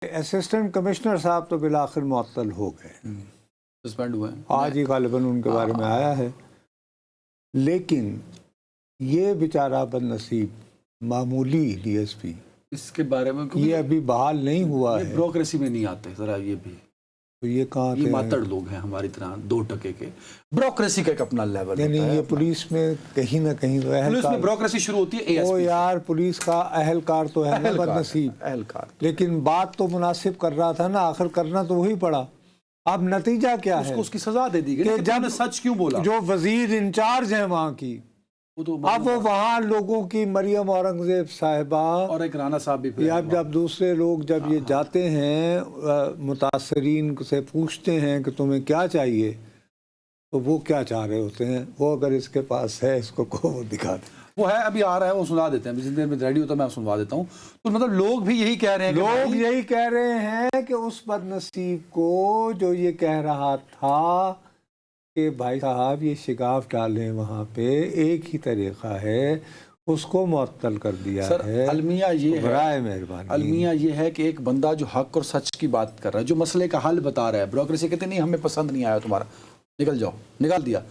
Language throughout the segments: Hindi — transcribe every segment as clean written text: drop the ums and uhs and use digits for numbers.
असिस्टेंट कमिश्नर साहब तो बिलाखिर मुअत्तल हो गए, सस्पेंड हुए हैं। आज ही गालिबन उनके बारे में आया है। लेकिन ये बेचारा बदनसीब मामूली डीएसपी, इसके बारे में ये अभी बहाल नहीं हुआ है। ब्यूरोक्रेसी में नहीं आते जरा, ये भी तो ये कहाँ ये मातड़ लोग हैं हमारी तरह, 2% के। ब्यूरोक्रेसी का एक अपना लेवल नहीं होता है। ये पुलिस में कहीं ना कहीं तो पुलिस में ब्यूरोक्रेसी शुरू होती है वो एएसपी। यार पुलिस का अहलकार तो है ना बदनसीब, अहलकार। लेकिन बात तो मुनासिब कर रहा था ना, आखिर करना तो वही पड़ा। अब नतीजा क्या है? उसको उसकी सजा दे दी गई कि जब सच क्यों बोला। जो वजीर इंचार्ज है वहाँ की, तो अब वो वहाँ लोगों की मरियम औरंगजेब साहिबा और एक राना साहब भी, जब दूसरे लोग जब ये जाते हैं मुतासरीन से पूछते हैं कि तुम्हें क्या चाहिए, तो वो क्या चाह रहे होते हैं, वो अगर इसके पास है इसको को वो दिखा दे। वो है अभी आ रहा है, वो सुना देते हैं, जितनी देर में रेडी होता है मैं सुनवा देता हूँ। तो मतलब लोग भी यही कह रहे हैं, लोग यही कह रहे हैं कि उस बदनसीब को जो ये कह रहा था कि भाई साहब ये शिगाफ डालें वहाँ पे, एक ही तरीका है, उसको मुअत्तल कर दिया सर, है। अलमिया ये है, बराए मेहरबानी, अलमिया ये है कि एक बंदा जो हक और सच की बात कर रहा है, जो मसले का हल बता रहा है, ब्यूरोक्रेसी कहते नहीं हमें पसंद नहीं आया तुम्हारा, निकल जाओ, निकाल दिया।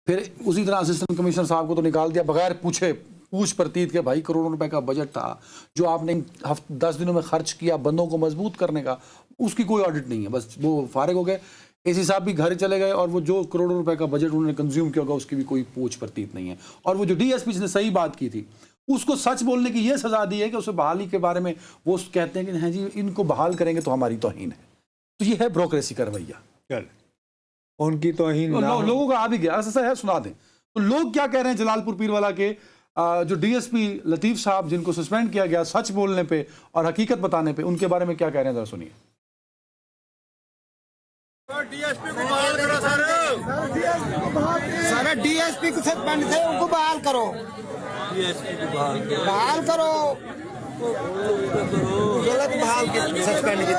फिर उसी तरह असिस्टेंट कमिश्नर साहब को तो निकाल दिया बगैर पूछ प्रतीत के। भाई करोड़ों रुपए का बजट था जो आपने 10 दिनों में खर्च किया बंदों को मजबूत करने का, उसकी कोई ऑडिट नहीं है, बस वो फारिग हो गए। एसी साहब भी घर चले गए और वो जो करोड़ों रुपए का बजट उन्होंने कंज्यूम किया होगा उसकी भी कोई पूछ प्रतीत नहीं है। और वो जो डीएसपी ने सही बात की थी उसको सच बोलने की ये सजा दी है कि उसे बहाली के बारे में वो कहते हैं कि हाँ जी इनको बहाल करेंगे तो हमारी तौहीन है। तो ये है ब्यूरोक्रेसी का रवैया। चल उनकी तौहीन लोगों का आ भी गया, ऐसा है, सुना दें। तो लोग क्या कह रहे हैं जलालपुर पीरवाला के जो डीएसपी लतीफ साहब जिनको सस्पेंड किया गया सच बोलने पे और हकीकत बताने पे, उनके बारे में क्या कह रहे हैं जरा सुनिए। डीएसपी को बहाल करो सर, सारा डीएसपी को सस्पेंड थे उनको बहाल करो, डीएसपी को बहाल करो, गलत बहाल के सस्पेंड की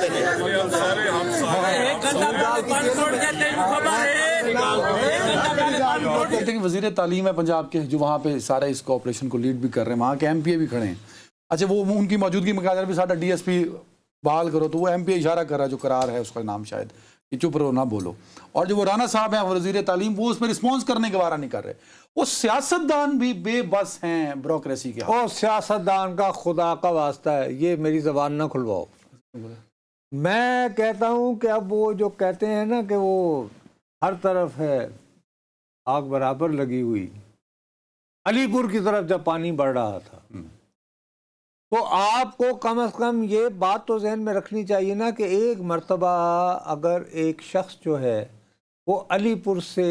कहते हैं वजीर तालीम है पंजाब के जो वहाँ पे सारे इस ऑपरेशन को लीड भी कर रहे हैं, वहाँ के एमपीए भी खड़े हैं। अच्छा वो उनकी मौजूदगी में कहा भी सारा डीएसपी बहाल करो, तो वो एमपीए इशारा कर रहा है, जो करार है उसका नाम शायद, कि चुप रहो ना बोलो। और जो वो राना साहब हैं वजीर तालीम, वो उस पर रिस्पॉन्स करने के बारे नहीं कर रहे। वो सियासतदान भी बेबस हैं ब्यूरोक्रेसी के। ओ सियासतदान का खुदा का वास्ता है, ये मेरी जबान ना खुलवाओ। मैं कहता हूँ कि अब वो जो कहते हैं ना कि वो हर तरफ है आग बराबर लगी हुई, अलीपुर की तरफ जब पानी बढ़ रहा था, तो आपको कम से कम ये बात तो जहन में रखनी चाहिए ना कि एक मर्तबा अगर एक शख्स जो है वो अलीपुर से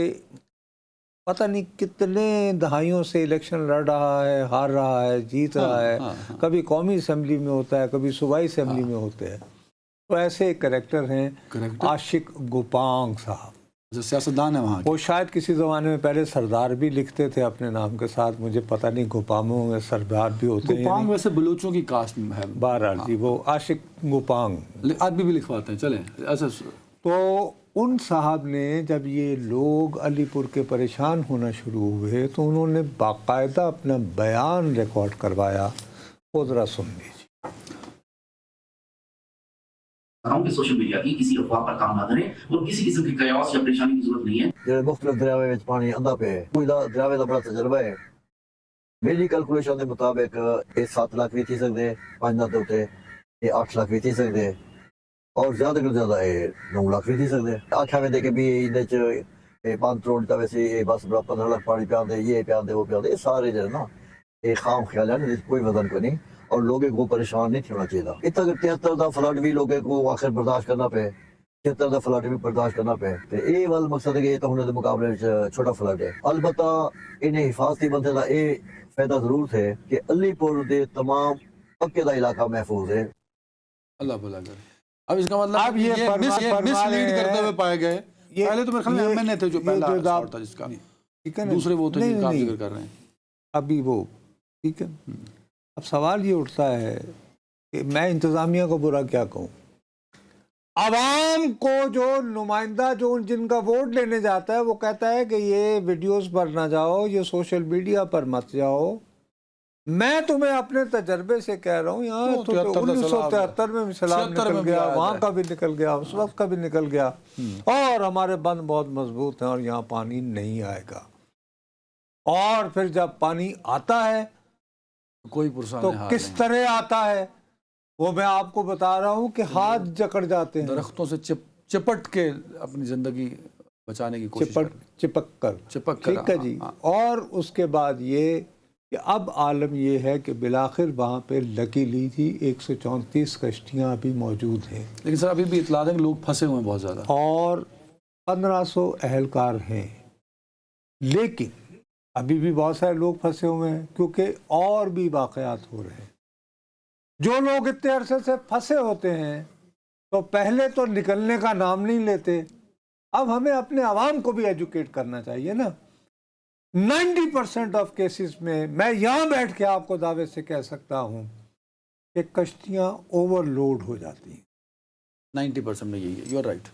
पता नहीं कितने दहाइयों से इलेक्शन लड़ रहा है, हार रहा है, जीत रहा है, कभी कौमी असम्बली में होता है, कभी सूबाई असम्बली में होते हैं, तो ऐसे एक करेक्टर हैं आशिक गुपांग साहब, जो सियासतदान है वहाँ। वो शायद किसी ज़माने में पहले सरदार भी लिखते थे अपने नाम के साथ, मुझे पता नहीं गुपांगों में सरदार भी होते हैं। गुपांग वैसे बलूचों की कास्ट में है। बहरहाल जी वो आशिक गुपांग आदमी भी लिखवाते हैं, चले ऐसा। तो उन साहब ने जब ये लोग अलीपुर के परेशान होना शुरू हुए तो उन्होंने बाकायदा अपना बयान रिकॉर्ड करवाया, वो ज़रा सुन लीजिए। कि सोशल मीडिया की किसी अफवाह पर काम ना करें और किसी किस्म की कयास या परेशानी की जरूरत नहीं है। ਜਿਹੜੇ ਮੁxਤਲਿਫ ਦਰਿਆਵਾਂ ਵਿੱਚ ਪਾਣੀ ਆਂਦਾ ਪਿਆ ਹੈ, ਕੋਈ ਦਾ ਦਰਿਆਵੇ ਦਾ ਬੜਾ ਤਜਰਬਾ ਹੈ। ਮੇਰੀ ਕੈਲਕੂਲੇਸ਼ਨ ਦੇ ਮੁਤਾਬਕ ਇਹ 7 ਲੱਖ ਵੀ ਥੀ ਸਕਦੇ, 5 ਦਾ ਉੱਤੇ ਇਹ 8 ਲੱਖ ਵੀ ਥੀ ਸਕਦੇ ਔਰ ਜ਼ਿਆਦਾ ਤੋਂ ਜ਼ਿਆਦਾ ਇਹ 9 ਲੱਖ ਵੀ ਥੀ ਸਕਦੇ। ਆਖਿਆ ਵੇ ਦੇ ਕਿ ਵੀ ਇਹਦੇ ਚ ਇਹ 5 ਕਰੋੜ ਦਾ ਵੈਸੇ ਇਹ ਬਸ 15 ਲੱਖ ਪਾਣੀ ਪਿਆਉਂਦੇ, ਇਹ ਪਿਆਉਂਦੇ, ਉਹ ਪਿਆਉਂਦੇ, ਇਹ ਸਾਰੇ ਜਿਹੜੇ ਨਾ ਇਹ ਖਾਮ ਖਿਆਲ ਹਨ, ਇਹਦੇ ਕੋਈ वजन को नहीं और लोगों को परेशान नहीं होना चाहिए। इतना 73 का फ्लड भी लोगों को आखिर बर्दाश्त करना पे, 76 का फ्लड भी बर्दाश्त करना पे, तो ये वाला मकसद है कि ये तो उन्होंने मुकाबले छोटा फ्लड है। अलबत्ता इन्हें हिफाजती बंदे का ये फायदा जरूर थे कि अलीपुर के तमाम पक्के का इलाका महफूज है। अल्लाह भला करे। अब इसका मतलब अब ये मिसलीड करते हुए पाए गए। पहले तो मेरे ख्याल में एमएनए थे जो पहला सॉर्ट था जिसका, ठीक है, दूसरे वो थे जिनका आप जिक्र कर रहे हैं अभी वो, ठीक है। अब सवाल ये उठता है कि मैं इंतज़ामिया को बुरा क्या कहूँ, आवाम को जो नुमाइंदा जो जिनका वोट लेने जाता है वो कहता है कि ये वीडियोस पर ना जाओ, ये सोशल मीडिया पर मत जाओ, मैं तुम्हें अपने तजर्बे से कह रहा हूँ, यहाँ तो 1973 में सैलाब निकल गया, वहाँ का भी निकल गया, उस वक्त का भी निकल गया, और हमारे बंद बहुत मजबूत हैं और यहाँ पानी नहीं आएगा। और फिर जब पानी आता है कोई पुरसान तो किस तरह आता है वो मैं आपको बता रहा हूँ कि हाथ जकड़ जाते हैं, दरख्तों से चिपट के अपनी जिंदगी बचाने की कोशिश चिपक कर। ठीक है जी। और उसके बाद ये कि अब आलम ये है कि बिलाखिर वहाँ पे लकीली थी 134 कश्तियाँ अभी मौजूद हैं, लेकिन सर अभी भी इतला है कि लोग फंसे हुए हैं बहुत ज़्यादा, और 1500 अहलकार हैं, लेकिन अभी भी बहुत सारे लोग फंसे हुए हैं क्योंकि और भी वाक़यात हो रहे हैं। जो लोग इतने अरसे से फंसे होते हैं तो पहले तो निकलने का नाम नहीं लेते। अब हमें अपने आवाम को भी एजुकेट करना चाहिए ना। 90% ऑफ केसेस में मैं यहाँ बैठ के आपको दावे से कह सकता हूँ कि कश्तियाँ ओवरलोड हो जाती हैं। 90% में यही है, यू आर राइट।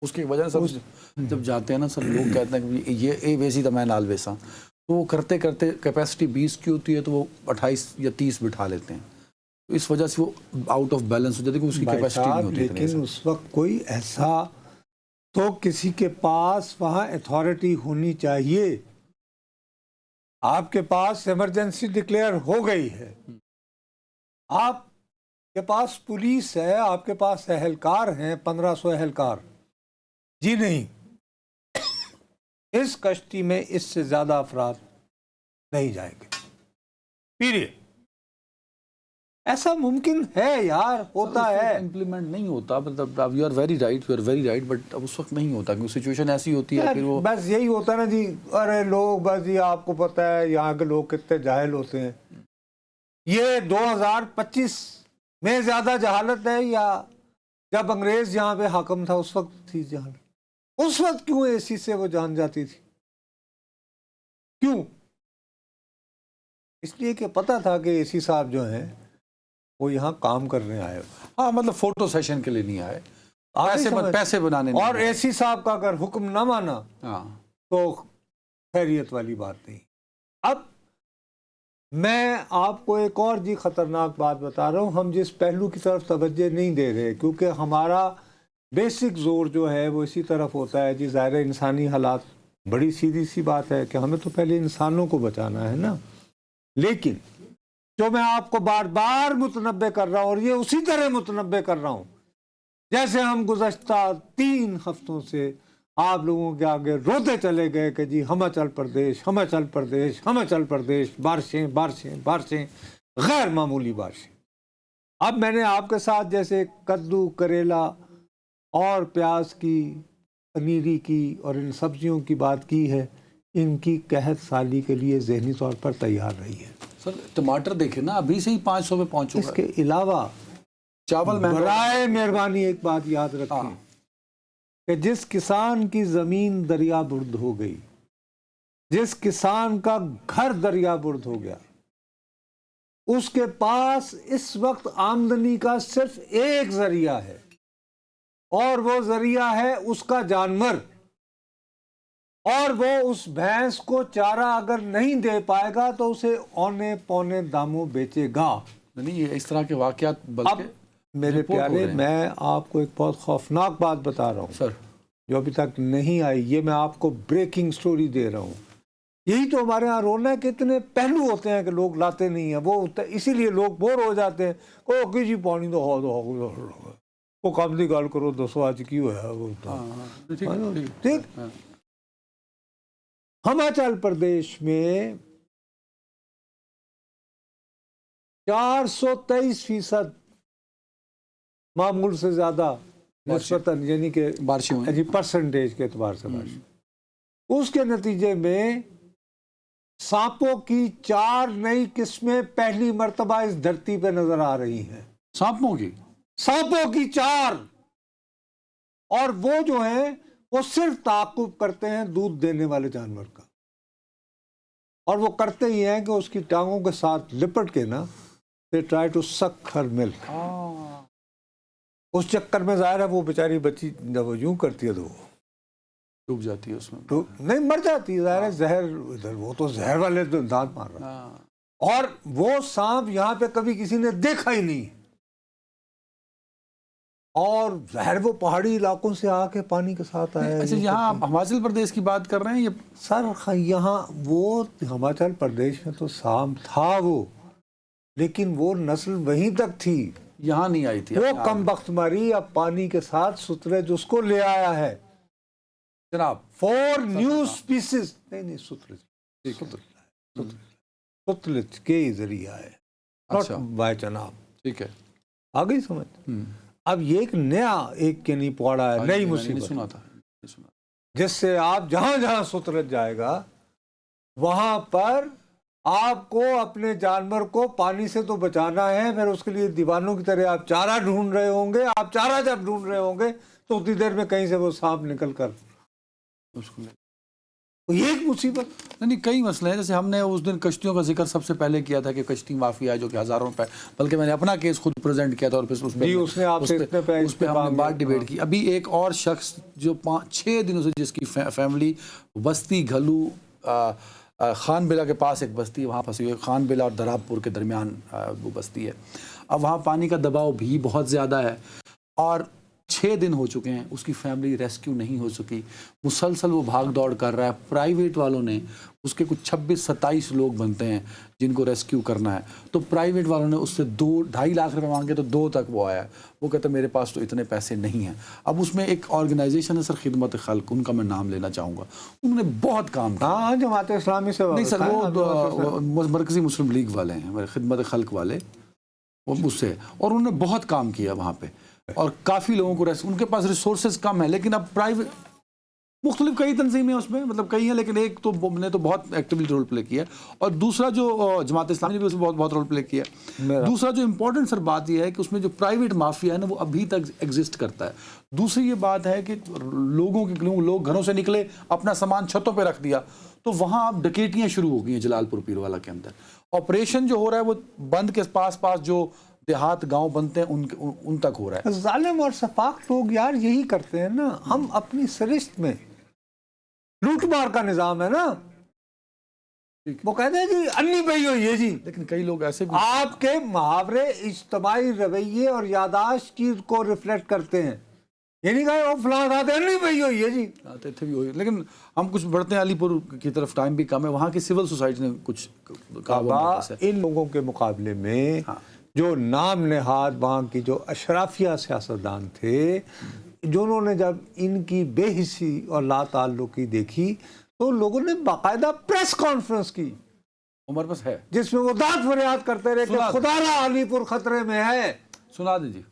उसकी वजह से जब जाते हैं ना सर, लोग कहते हैं कि ये वैसी तो मैं नाल वैसा, तो वो करते करते कैपेसिटी 20 की होती है तो वो 28 या 30 बिठा लेते हैं, तो इस वजह से वो आउट ऑफ बैलेंस हो जाती है कि उसकी कैपेसिटी नहीं होती। लेकिन उस वक्त कोई ऐसा तो किसी के पास वहाँ अथॉरिटी होनी चाहिए। आपके पास इमरजेंसी डिक्लेयर हो गई है, आपके पास पुलिस है, आपके पास अहलकार हैं, 1500 अहलकार। जी नहीं, इस कश्ती में इससे ज्यादा अफराद नहीं जाएंगे, पीरियड। ऐसा मुमकिन है यार, होता है, इम्प्लीमेंट नहीं होता। मतलब you are very right, but अब उस वक्त नहीं होता क्योंकि सिचुएशन ऐसी होती है, फिर वो बस यही होता है ना जी। अरे लोग बस ये आपको पता है यहाँ के लोग कितने जाहिल होते हैं। ये 2025 में ज्यादा जहालत है या जब अंग्रेज यहाँ पे हाकम था उस वक्त थी जहालत? उस वक्त क्यों एसी से वो जान जाती थी? क्यों? इसलिए कि पता था कि एसी साहब जो हैं वो यहाँ काम करने आए। हाँ, मतलब फोटो सेशन के लिए नहीं आए, पैसे बनाने नहीं। और एसी साहब का अगर हुक्म ना माना हाँ तो खैरियत वाली बात नहीं। अब मैं आपको एक और जी खतरनाक बात बता रहा हूँ। हम जिस पहलू की तरफ तवज्जो नहीं दे रहे क्योंकि हमारा बेसिक जोर जो है वो इसी तरफ होता है जी। ज़ाहिर इंसानी हालात, बड़ी सीधी सी बात है कि हमें तो पहले इंसानों को बचाना है ना। लेकिन जो मैं आपको बार बार मुतनब्बे कर रहा हूँ, और ये उसी तरह मुतनब्बे कर रहा हूँ जैसे हम गुज़श्ता 3 हफ्तों से आप लोगों के आगे रोते चले गए कि जी हिमाचल प्रदेश, हिमाचल प्रदेश, हिमाचल प्रदेश, बारिशें बारिशें बारिशें, गैर मामूली बारिशें। अब मैंने आपके साथ जैसे कद्दू, करेला और प्याज की, पनीरी की और इन सब्जियों की बात की है, इनकी कहत साली के लिए जहनी तौर पर तैयार रही है। सर टमाटर देखे ना, अभी से ही 500 पे पहुंच चुका है। इसके अलावा चावल बराए मेहरबानी एक बात याद रखें कि जिस किसान की जमीन दरियाबुर्द हो गई, जिस किसान का घर दरियाबुर्द हो गया, उसके पास इस वक्त आमदनी का सिर्फ एक जरिया है और वो जरिया है उसका जानवर। और वो उस भैंस को चारा अगर नहीं दे पाएगा तो उसे औने पौने दामों बेचेगा। नहीं, ये इस तरह के वाकयात अब मेरे प्यारे, मैं आपको एक बहुत खौफनाक बात बता रहा हूँ सर, जो अभी तक नहीं आई। ये मैं आपको ब्रेकिंग स्टोरी दे रहा हूँ। यही तो हमारे यहाँ रोना है कि इतने पहलू होते हैं कि लोग लाते नहीं है। वो इसीलिए लोग बोर हो जाते हैं। ओ कि जी पानी तो हो वो काम की गल करो, दसो आज की होया वो ठीक। हिमाचल प्रदेश में 423% मामूल से ज्यादा निस्बतन, यानी कि बारिशें परसेंटेज के एतबार से बारिश। उसके नतीजे में सांपों की 4 नई किस्में पहली मर्तबा इस धरती पे नजर आ रही हैं। सांपों की 4। और वो जो है वो सिर्फ ताकुब करते हैं दूध देने वाले जानवर का, और वो करते ही हैं कि उसकी टांगों के साथ लिपट के ना दे ट्राई टू सक हर मिल्क। उस चक्कर में जाहिर है वो बेचारी बच्ची जब वो यूं करती है तो वो डूब जाती है उसमें, तो नहीं मर जाती है। जाहिर है जहर, इधर वो तो जहर वाले तो दांत मार रहा है। और वो सांप यहाँ पे कभी किसी ने देखा ही नहीं, और ज़ाहिर वो पहाड़ी इलाकों से आके पानी के साथ आया। अच्छा, यहाँ आप हिमाचल प्रदेश की बात कर रहे हैं? ये सर यहाँ वो हिमाचल प्रदेश में तो सांप था वो, लेकिन वो नस्ल वहीं तक थी, यहाँ नहीं आई थी। वो कमबख्त मारी अब पानी के साथ सुतरेज उसको ले आया है जनाब। 4 न्यू स्पीसीज, नहीं सुतरेज के जरिए है, अच्छा। बाय जनाब। ठीक है, आ गई समझ। अब ये एक नया एक के नहीं पड़ा है, नई मुसीबत सुना था, सुना। जिससे आप जहां जहां सुतरज जाएगा वहां पर आपको अपने जानवर को पानी से तो बचाना है, फिर उसके लिए दीवानों की तरह आप चारा ढूंढ रहे होंगे। आप चारा जब ढूंढ रहे होंगे तो उतनी देर में कहीं से वो सांप निकल कर उसको तो ये एक मुसीबत। नहीं, कई मसले हैं। जैसे हमने उस दिन कश्तियों का जिक्र सबसे पहले किया था कि कश्ती माफिया है जो कि हज़ारों रुपए, बल्कि मैंने अपना केस खुद प्रेजेंट किया था और फिर उस पे हमने बात डिबेट की। अभी एक और शख्स जो 5-6 दिनों से जिसकी फैमिली बस्ती घलू खान बिला के पास एक बस्ती है, वहाँ फंसी हुई है। खान बिला और दराबपुर के दरमियान वो बस्ती है। अब वहाँ पानी का दबाव भी बहुत ज़्यादा है और 6 दिन हो चुके हैं, उसकी फैमिली रेस्क्यू नहीं हो सकी। मुसलसल वो भाग दौड़ कर रहा है। प्राइवेट वालों ने उसके कुछ 26-27 लोग बनते हैं जिनको रेस्क्यू करना है, तो प्राइवेट वालों ने उससे 2-2.5 लाख रुपए मांगे तो 2 तक वो आया। वो कहता मेरे पास तो इतने पैसे नहीं हैं। अब उसमें एक ऑर्गेनाइजेशन है सर, खिदमत खल्क, उनका मैं नाम लेना चाहूँगा। उन्होंने बहुत काम किया। हाँ, जमात इस्लामी से नहीं सर, वो मरकजी मुस्लिम लीग वाले हैं, खिदमत खल्क वाले, वो उससे, और उन्होंने बहुत काम किया वहाँ पे और काफ़ी लोगों को उनके पास रिसोर्सेज कम है, लेकिन अब प्राइवेट मुख्तलिफ कई तंजीमें उसमें, मतलब कई हैं, लेकिन एक तो ने तो बहुत एक्टिवली रोल प्ले किया और दूसरा जो जमात इस्लामी ने भी उसमें बहुत रोल प्ले किया। दूसरा जो इम्पोर्टेंट सर बात यह है कि उसमें जो प्राइवेट माफिया है ना, वो अभी तक एग्जिस्ट करता है। दूसरी ये बात है कि लोग घरों से निकले, अपना सामान छतों पर रख दिया, तो वहाँ अब डकैतियाँ शुरू हो गई हैं। जलालपुर पीरवाला के अंदर ऑपरेशन जो हो रहा है वो बंद के पास जो देहात गांव बनते हैं उन तक हो रहा है। जालिम और सफाक लोग यार यही करते हैं ना। हम अपनी सरिश्त में लूटमार का निजाम है ना, वो कहते हैं जी अन्नी पई हुई है जी, लेकिन कई लोग ऐसे भी आपके मुहावरे इज्तिमाई रवैये और यादाश्त की को रिफ्लेक्ट करते हैं। ये नहीं कहा वो फलां आते अन्नी पई हुई है जी, आते थे भी हुई। लेकिन हम कुछ बढ़ते हैं अलीपुर की तरफ, टाइम भी कम है। वहाँ की सिविल सोसाइटी ने कुछ कहा। इन लोगों के मुकाबले में जो नाम नेहाद वहाँ की जो अशराफिया सियासतदान थे, जिन्होंने जब इनकी बेहिसी और लाताल्लुकी देखी तो लोगों ने बाकायदा प्रेस कॉन्फ्रेंस की, उमर बस है, जिसमें वो दाद फरियाद करते रहे कि खुदारा अलीपुर खतरे में है। सुना दीजिए।